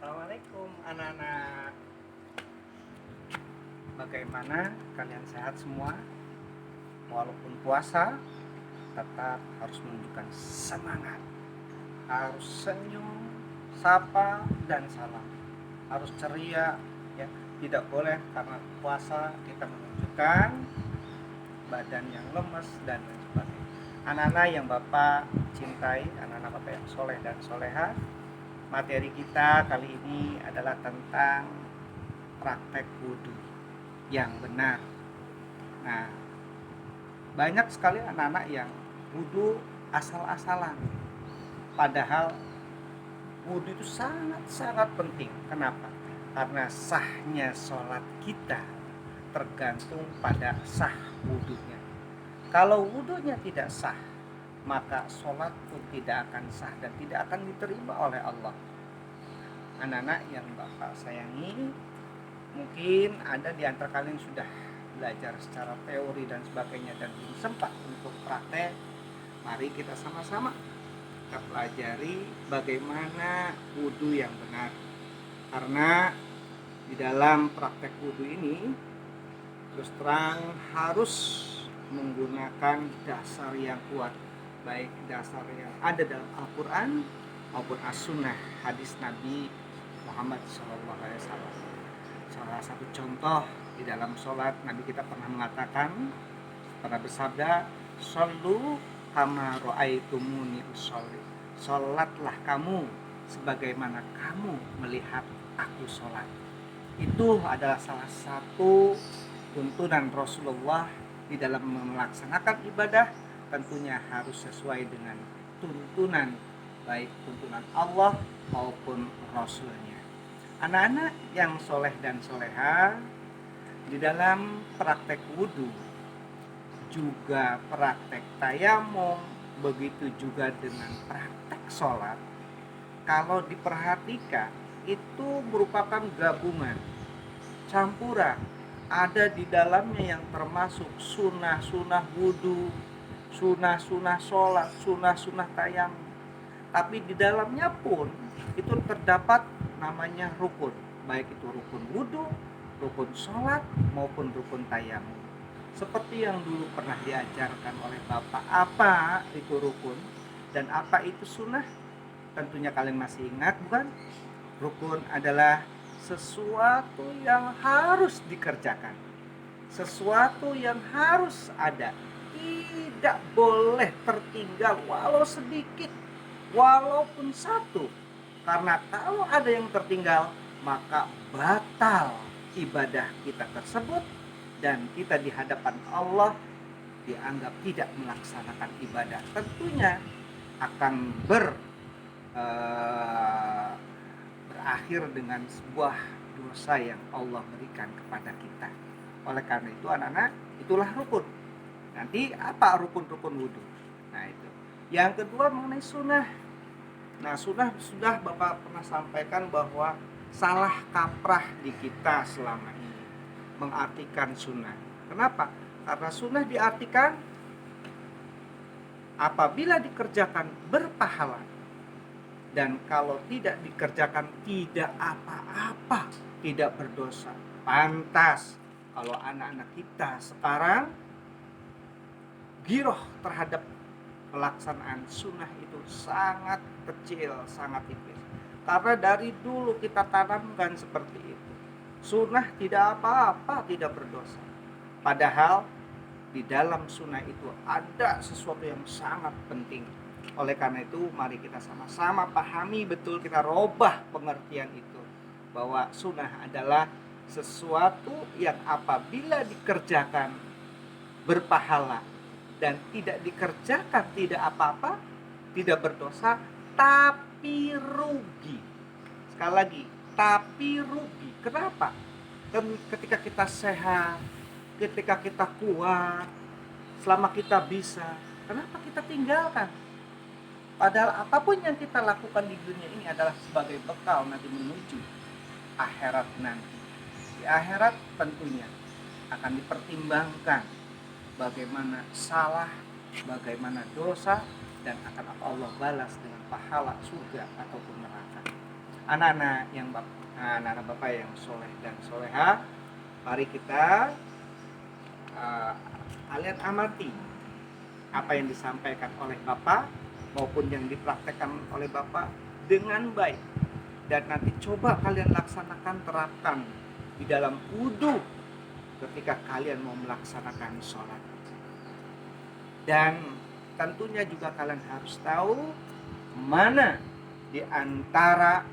Assalamualaikum anak-anak. Bagaimana kalian sehat semua? Walaupun puasa, tetap harus menunjukkan semangat. Harus senyum, sapa dan salam. Harus ceria, ya. Tidak boleh karena puasa kita menunjukkan badan yang lemes dan lain sebagainya. Anak-anak yang Bapak cintai, anak-anak Bapak yang soleh dan soleha, materi kita kali ini adalah tentang praktek wudhu yang benar. Nah, banyak sekali anak-anak yang wudhu asal-asalan. Padahal wudhu itu sangat-sangat penting. Kenapa? Karena sahnya sholat kita tergantung pada sah wudhunya. Kalau wudhunya tidak sah, maka sholat pun tidak akan sah dan tidak akan diterima oleh Allah. Anak-anak yang Bapak sayangi, mungkin ada di antara kalian sudah belajar secara teori dan sebagainya dan belum sempat untuk praktek. Mari kita sama-sama kita pelajari bagaimana wudhu yang benar. Karena di dalam praktek wudhu ini terus terang harus menggunakan dasar yang kuat, baik dasar yang ada dalam Al-Quran maupun As-Sunnah, hadis Nabi Muhammad SAW. Salah satu contoh di dalam sholat, Nabi kita pernah bersabda, "Shollu kama ra'aitumuni usolli." Sholatlah kamu sebagaimana kamu melihat aku sholat. Itu adalah salah satu tuntunan Rasulullah di dalam melaksanakan ibadah. Tentunya harus sesuai dengan tuntunan, baik tuntunan Allah maupun Rasulnya. Anak-anak yang soleh dan soleha, di dalam praktek wudhu, juga praktek tayamum, begitu juga dengan praktek sholat, kalau diperhatikan itu merupakan gabungan, campuran. Ada di dalamnya yang termasuk sunnah-sunnah wudhu, sunnah-sunnah sholat, sunnah-sunnah tayamum. Tapi di dalamnya pun itu terdapat namanya rukun, baik itu rukun wudhu, rukun sholat maupun rukun tayamum. Seperti yang dulu pernah diajarkan oleh Bapak, apa itu rukun dan apa itu sunnah, tentunya kalian masih ingat, bukan? Rukun adalah sesuatu yang harus dikerjakan, sesuatu yang harus ada, tidak boleh tertinggal walau sedikit, walaupun satu. Karena kalau ada yang tertinggal, maka batal ibadah kita tersebut dan kita di hadapan Allah dianggap tidak melaksanakan ibadah. Tentunya akan berakhir dengan sebuah dosa yang Allah berikan kepada kita. Oleh karena itu anak-anak, itulah rukun. Nanti apa rukun-rukun wudhu? Nah itu. Yang kedua mengenai sunnah. Nah sunnah sudah Bapak pernah sampaikan bahwa salah kaprah di kita selama ini mengartikan sunnah. Kenapa? Karena sunnah diartikan apabila dikerjakan berpahala, dan kalau tidak dikerjakan tidak apa-apa, tidak berdosa. Pantas kalau anak-anak kita sekarang giroh terhadap pelaksanaan sunnah itu sangat kecil, sangat tipis. Karena dari dulu kita tanamkan seperti itu. Sunnah tidak apa-apa, tidak berdosa. Padahal di dalam sunnah itu ada sesuatu yang sangat penting. Oleh karena itu mari kita sama-sama pahami betul, kita robah pengertian itu, bahwa sunnah adalah sesuatu yang apabila dikerjakan berpahala dan tidak dikerjakan tidak apa-apa, tidak berdosa, tapi rugi. Sekali lagi, tapi rugi. Kenapa? Ketika kita sehat, ketika kita kuat, selama kita bisa, kenapa kita tinggalkan? Padahal apapun yang kita lakukan di dunia ini adalah sebagai bekal nanti menuju akhirat nanti. Di akhirat tentunya akan dipertimbangkan bagaimana salah, bagaimana dosa, dan akan Allah balas dengan pahala surga ataupun neraka. anak-anak bapak yang soleh dan soleha, mari kita kalian amati apa yang disampaikan oleh bapak maupun yang dipraktekkan oleh bapak dengan baik, dan nanti coba kalian laksanakan, terapkan di dalam wudhu ketika kalian mau melaksanakan sholat. Dan tentunya juga kalian harus tahu mana di antara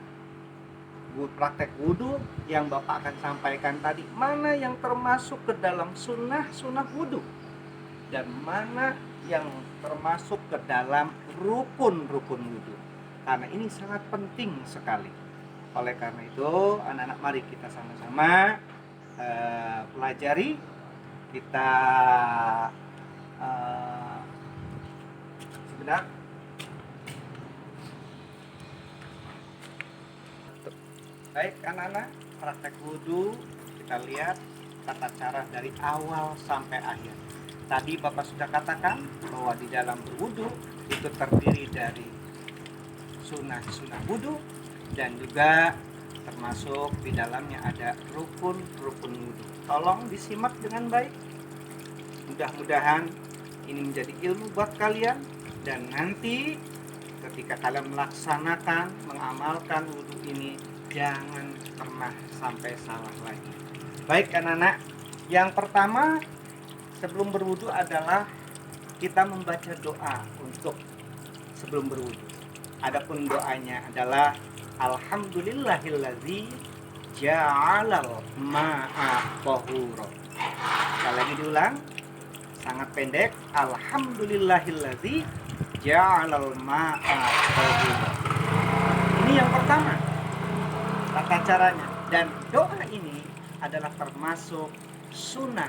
praktek wudhu yang bapak akan sampaikan tadi, mana yang termasuk ke dalam sunnah wudhu, dan mana yang termasuk ke dalam rukun wudhu. Karena ini sangat penting sekali. Oleh karena itu, anak-anak, mari kita sama-sama pelajari, kita sebentar. Baik anak-anak, praktek wudhu kita lihat tata cara dari awal sampai akhir. Tadi bapak sudah katakan bahwa di dalam berwudhu itu terdiri dari sunnah wudhu, dan juga termasuk di dalamnya ada rukun wudhu. Tolong disimak dengan baik. Mudah-mudahan ini menjadi ilmu buat kalian, dan nanti ketika kalian melaksanakan, mengamalkan wudhu ini, jangan pernah sampai salah lagi. Baik anak-anak, yang pertama sebelum berwudhu adalah kita membaca doa untuk sebelum berwudhu. Adapun doanya adalah alhamdulillahillazi ja'alal ma'a tahura. Sekali lagi diulang, sangat pendek. Alhamdulillahillazi ja'alal ma'a tahura. Ini yang pertama tata caranya, dan doa ini adalah termasuk sunnah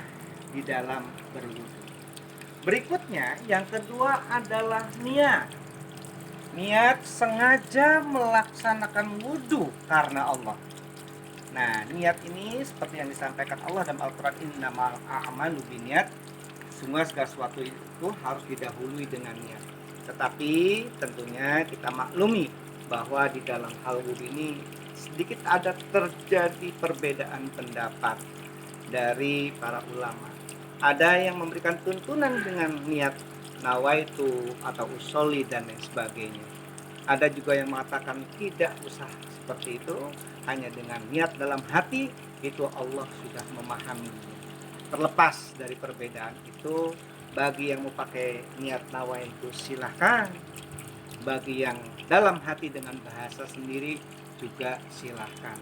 di dalam berwudhu. Berikutnya yang kedua adalah niat sengaja melaksanakan wudhu karena Allah. Nah, niat ini seperti yang disampaikan Allah dalam Al-Quran, innamal a'malu binniyat, semua segala sesuatu itu harus didahului dengan niat. Tetapi tentunya kita maklumi bahwa di dalam hal wudhu ini sedikit ada terjadi perbedaan pendapat dari para ulama. Ada yang memberikan tuntunan dengan niat nawaitu atau usoli dan lain sebagainya. Ada juga yang mengatakan tidak usah seperti itu, hanya dengan niat dalam hati itu Allah sudah memahami. Terlepas dari perbedaan itu, bagi yang mau pakai niat nawaitu silahkan, bagi yang dalam hati dengan bahasa sendiri juga silahkan.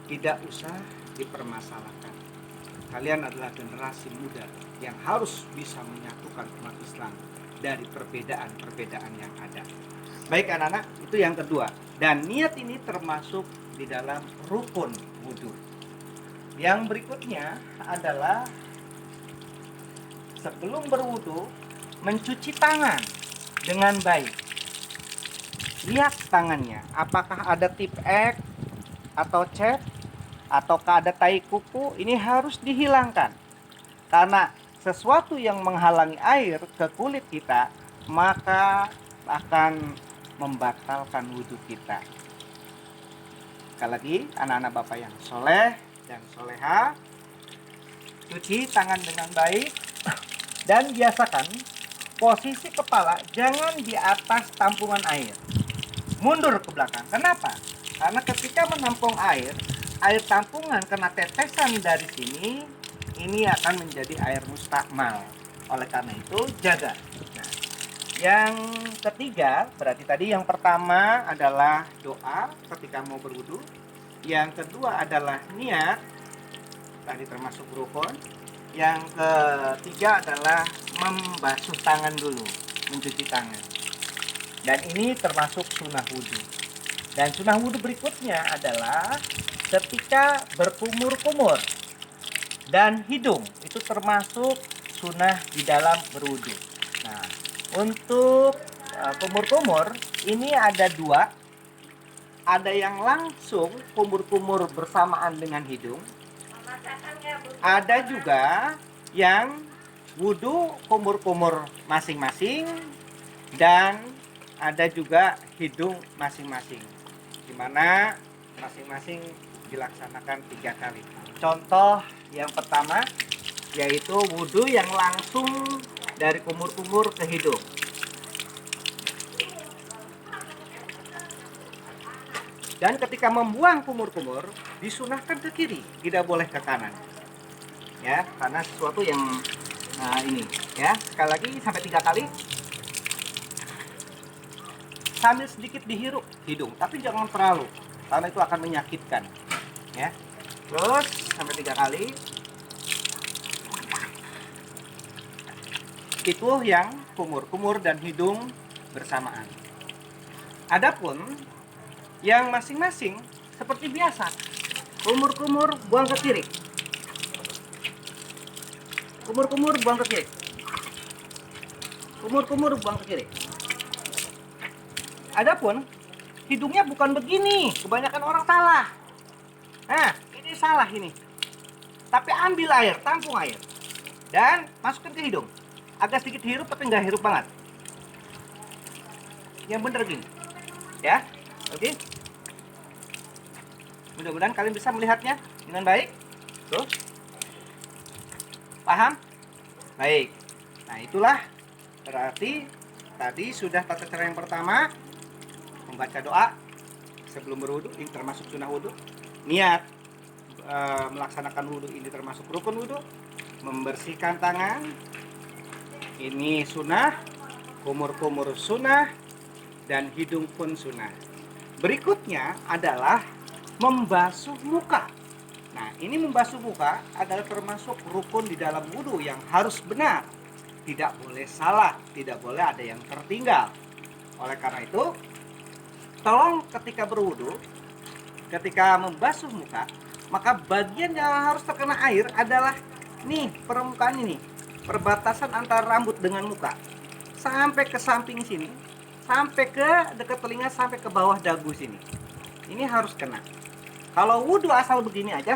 Tidak usah dipermasalahkan. Kalian adalah generasi muda yang harus bisa menyatukan umat Islam dari perbedaan-perbedaan yang ada. Baik anak-anak, itu yang kedua. Dan niat ini termasuk di dalam rukun wudhu. Yang berikutnya adalah sebelum berwudhu mencuci tangan dengan baik. Lihat tangannya, apakah ada tip X atau cat, ataukah ada tai kuku. Ini harus dihilangkan, karena sesuatu yang menghalangi air ke kulit kita maka akan membatalkan wudhu kita. Sekali lagi, anak-anak bapak yang soleh dan soleha, cuci tangan dengan baik, dan biasakan posisi kepala jangan di atas tampungan air, mundur ke belakang. Kenapa? Karena ketika menampung air tampungan kena tetesan dari sini, ini akan menjadi air mustakmal. Oleh karena itu jaga. Nah, yang ketiga, berarti tadi yang pertama adalah doa ketika mau berwudu, yang kedua adalah niat, tadi termasuk rukun, yang ketiga adalah membasuh tangan dulu, mencuci tangan, dan ini termasuk sunnah wudu. Dan sunnah wudu berikutnya adalah ketika berkumur-kumur dan hidung, itu termasuk sunnah di dalam berwudu. Nah, untuk kumur-kumur ini ada dua. Ada yang langsung kumur-kumur bersamaan dengan hidung. Ada juga yang wudu kumur-kumur masing-masing, dan ada juga hidung masing-masing. mana masing-masing dilaksanakan 3 kali. Contoh yang pertama yaitu wudhu yang langsung dari kumur-kumur ke hidung. Dan ketika membuang kumur-kumur disunahkan ke kiri, tidak boleh ke kanan. Ya, karena sesuatu yang ini ya. Sekali lagi sampai 3 kali. Sambil sedikit dihirup hidung, tapi jangan terlalu, karena itu akan menyakitkan. Ya. Terus sampai 3 kali. Itu yang kumur dan hidung bersamaan. Adapun yang masing-masing seperti biasa, kumur buang ke kiri, kumur buang ke kiri, kumur buang ke kiri. Adapun hidungnya bukan begini, kebanyakan orang salah. Nah, ini salah ini. Tapi ambil air, tampung air dan masukkan ke hidung. Agak sedikit hirup tapi nggak hirup banget. Yang bener gini, ya. Oke. Mudah-mudahan kalian bisa melihatnya dengan baik. Tuh. Paham? Baik. Nah, itulah berarti tadi sudah tata cara yang pertama, membaca doa sebelum berwudu, ini termasuk sunnah wudu. Niat melaksanakan wudu ini termasuk rukun wudu. Membersihkan tangan ini sunnah, kumur sunnah, dan hidung pun sunnah. Berikutnya adalah membasuh muka. Nah, ini membasuh muka adalah termasuk rukun di dalam wudu yang harus benar. Tidak boleh salah, tidak boleh ada yang tertinggal. Oleh karena itu, tolong ketika berwudu, ketika membasuh muka, maka bagian yang harus terkena air adalah nih, permukaan ini, perbatasan antara rambut dengan muka. Sampai ke samping sini, sampai ke dekat telinga, sampai ke bawah dagu sini. Ini harus kena. Kalau wudhu asal begini aja,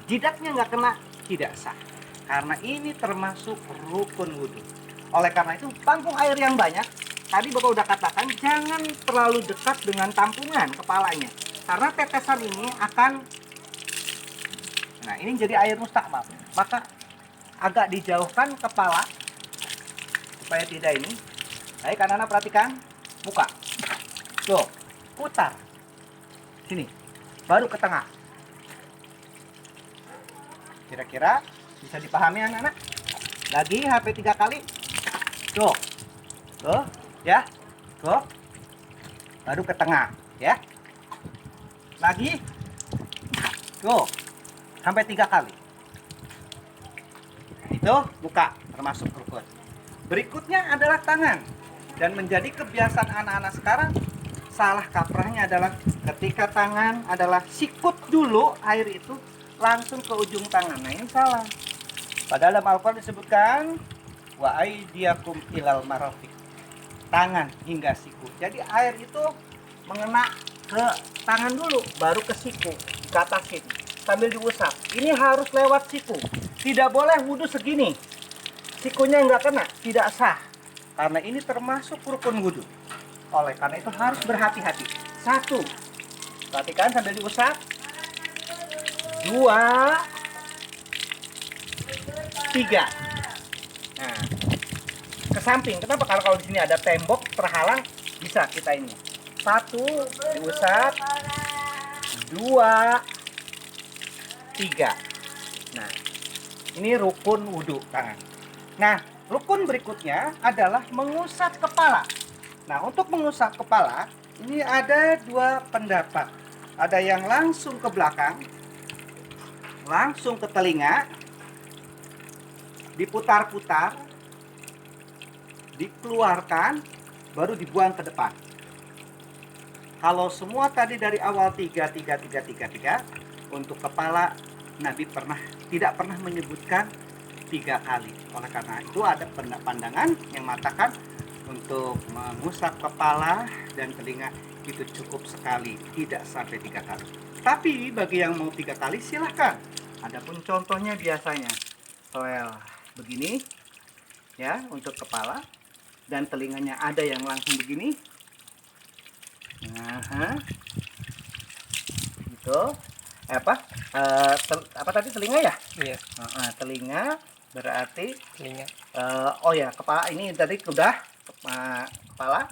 jidatnya nggak kena, tidak sah. Karena ini termasuk rukun wudhu. Oleh karena itu, tampung air yang banyak. Tadi Bapak udah katakan, jangan terlalu dekat dengan tampungan kepalanya. Karena tetesan ini akan, nah ini jadi air mustakmal. Maka agak dijauhkan kepala, supaya tidak ini. Baik, anak-anak perhatikan muka. Tuh, putar. Sini. Baru ke tengah. Kira-kira bisa dipahami anak-anak? Lagi HP 3 kali. Tuh. Tuh, ya. Tuh. Baru ke tengah, ya. Lagi. Tuh. Sampai 3 kali. Itu muka termasuk rukun. Berikutnya adalah tangan. Dan menjadi kebiasaan anak-anak sekarang, salah kaprahnya adalah ketika tangan adalah sikut dulu air itu langsung ke ujung tangan. Nah, ini salah. Padahal dalam Al-Quran disebutkan wa aydiyakum ilal marafiq. Tangan hingga siku. Jadi air itu mengena ke tangan dulu, baru ke siku, ke atas sini, sambil diusap. Ini harus lewat siku. Tidak boleh wudhu segini. Sikunya nggak kena, tidak sah. Karena ini termasuk rukun wudhu. Oleh karena itu harus berhati-hati. 1, perhatikan sambil diusap. 2, 3. Nah, ke samping. Kenapa? Kalau di sini ada tembok terhalang, bisa kita ini. 1, diusap. 2, 3. Nah, ini rukun wudhu tangan. Nah, rukun berikutnya adalah mengusap kepala. Nah, untuk mengusap kepala, ini ada 2 pendapat. Ada yang langsung ke belakang, langsung ke telinga, diputar-putar, dikeluarkan, baru dibuang ke depan. Kalau semua tadi dari awal 3, untuk kepala Nabi tidak pernah menyebutkan 3 kali. Oleh karena itu ada pandangan yang mengatakan untuk mengusap kepala dan telinga itu cukup sekali, tidak sampai 3 kali. Tapi bagi yang mau 3 kali silahkan. Adapun contohnya biasanya begini ya untuk kepala, dan telinganya ada yang langsung begini. Nah, gitu. Apa? Apa tadi, telinga ya? Iya, Telinga berarti telinga. oh ya, kepala ini tadi udah. Kepala,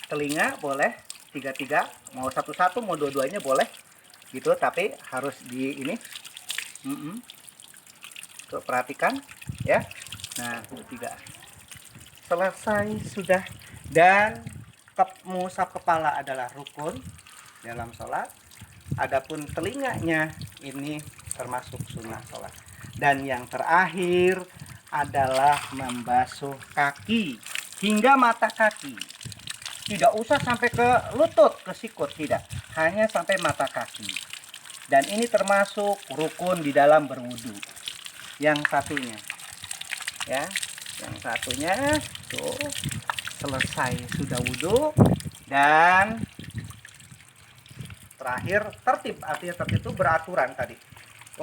telinga boleh tiga-tiga, mau satu-satu, mau dua-duanya boleh gitu, tapi harus di ini. Tuh, perhatikan ya. Nah, tiga. Selesai sudah. Dan mengusap kepala adalah rukun dalam sholat. Adapun telinganya ini termasuk sunnah sholat. Dan yang terakhir adalah membasuh kaki hingga mata kaki. Tidak usah sampai ke lutut, ke sikut, tidak. Hanya sampai mata kaki. Dan ini termasuk rukun di dalam berwudu. Yang satunya, ya, yang satunya tuh selesai sudah wudu. Dan terakhir tertib, artinya tertib itu beraturan tadi.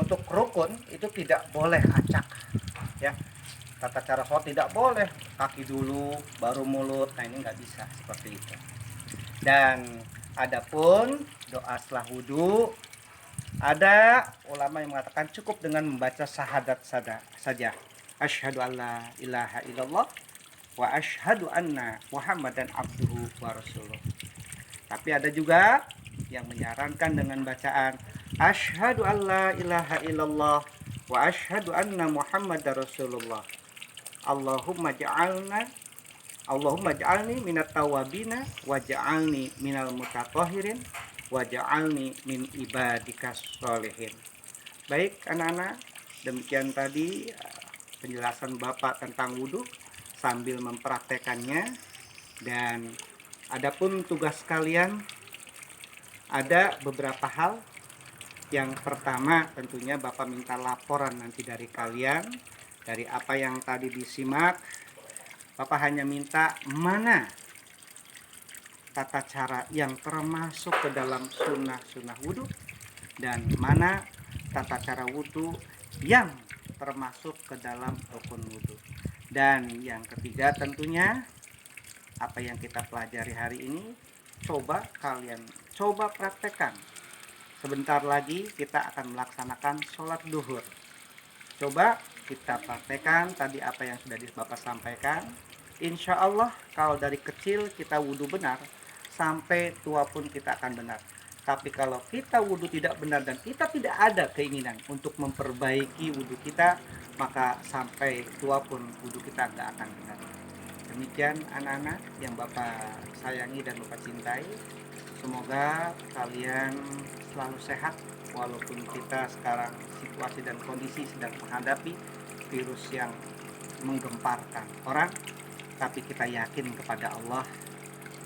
Untuk rukun itu tidak boleh acak, ya. Tata cara sholat tidak boleh kaki dulu baru mulut. Nah, ini nggak bisa seperti itu. Dan adapun doa setelah wudhu, ada ulama yang mengatakan cukup dengan membaca syahadat saja. Asyhadu alla ilaha illallah wa asyhadu anna Muhammadan abduhu wa rasuluh. Tapi ada juga yang menyarankan dengan bacaan asyhadu alla ilaha illallah wa asyhadu anna Muhammadar rasulullah. Allahumma ja'alni minat tawabina wa ja'alni minal mutatahhirin wa ja'alni min ibadikas sholihin. Baik anak-anak, demikian tadi penjelasan Bapak tentang wudhu sambil mempraktekannya. Dan adapun tugas kalian ada beberapa hal. Yang pertama tentunya Bapak minta laporan nanti dari kalian, dari apa yang tadi disimak. Bapak hanya minta mana tata cara yang termasuk ke dalam sunnah wudhu, dan mana tata cara wudhu yang termasuk ke dalam rukun wudhu. Dan yang ketiga tentunya apa yang kita pelajari hari ini kalian coba praktekkan. Sebentar lagi kita akan melaksanakan sholat duhur. Coba kita praktekkan tadi apa yang sudah Bapak sampaikan. Insya Allah kalau dari kecil kita wudhu benar, sampai tua pun kita akan benar. Tapi kalau kita wudhu tidak benar dan kita tidak ada keinginan untuk memperbaiki wudhu kita, maka sampai tua pun wudhu kita tidak akan benar. Demikian anak-anak yang Bapak sayangi dan Bapak cintai. Semoga kalian selalu sehat, walaupun kita sekarang situasi dan kondisi sedang menghadapi virus yang menggemparkan orang. Tapi kita yakin kepada Allah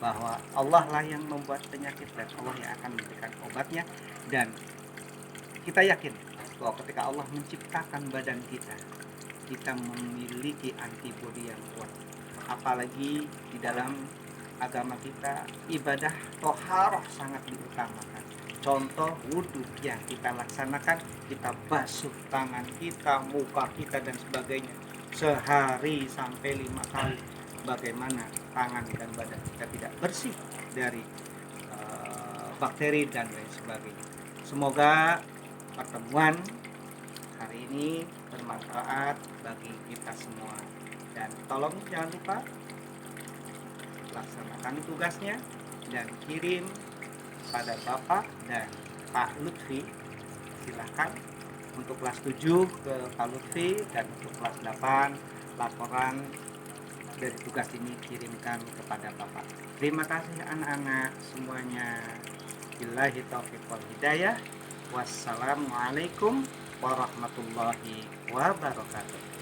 bahwa Allah lah yang membuat penyakit dan Allah yang akan memberikan obatnya. Dan kita yakin bahwa ketika Allah menciptakan badan kita, kita memiliki antibodi yang kuat. Apalagi di dalam agama kita, ibadah toharoh sangat diutamakan. Contoh wudhu yang kita laksanakan, kita basuh tangan kita, muka kita dan sebagainya sehari sampai 5 kali. Bagaimana tangan dan badan kita tidak bersih dari bakteri dan lain sebagainya. Semoga pertemuan hari ini bermanfaat bagi kita semua. Dan tolong jangan lupa laksanakan tugasnya dan kirim pada Bapak dan Pak Lutfi. Silahkan untuk kelas 7 ke Pak Lutfi, dan untuk kelas 8 laporan dari tugas ini kirimkan kepada Bapak. Terima kasih anak-anak semuanya. Billahi taufiq wal hidayah. Wassalamualaikum warahmatullahi wabarakatuh.